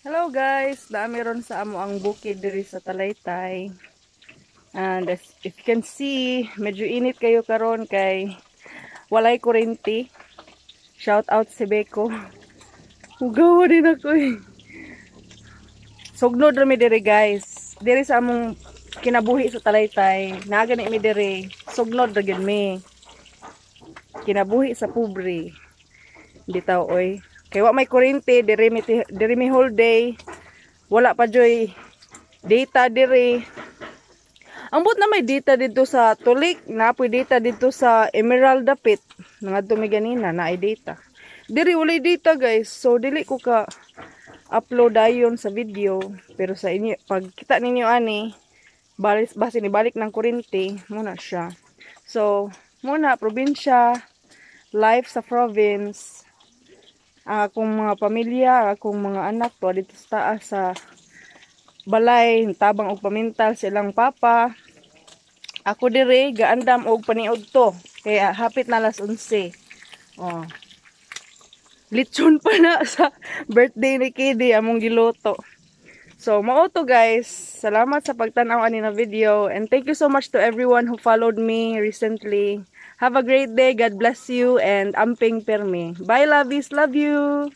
Hello guys, dami ron sa amo ang bukid diri sa Talaytay. And as if you can see, medyo init kayo karon kay walay kurente. Shout out si Beko. Hugawa din ako eh. Sugnod rami diri guys. Diri sa among kinabuhi sa Talaytay. Nagani mi diri. Sugnod ra gyud mi. Kinabuhi sa pobre. Bitaw oy. Kay wa may kurente diri mi whole day. Wala pa joy data diri. Ambot na may data dito sa Tulik, napoy data dito sa Emerald Dapit. Nangadto mi ganina na ay data. Diri walay data guys. So dili ko ka upload ayon sa video, pero sa inyo pag kita ninyo ani base ni balik ng kurente muna siya. So muna probinsya, life sa province. Akong mga pamilya, akong mga anak to dito sa taas sa balay, tabang og pamintal silang papa. Ako dire gaandam og paniod to. Kaya hapit na alas 11. Oh. Lechon pa na sa birthday ni Kidi among giluto. So mao to guys. Salamat sa pagtan-aw ani na video and thank you so much to everyone who followed me recently. Have a great day. God bless you and amping permi. Bye lovies. Love you.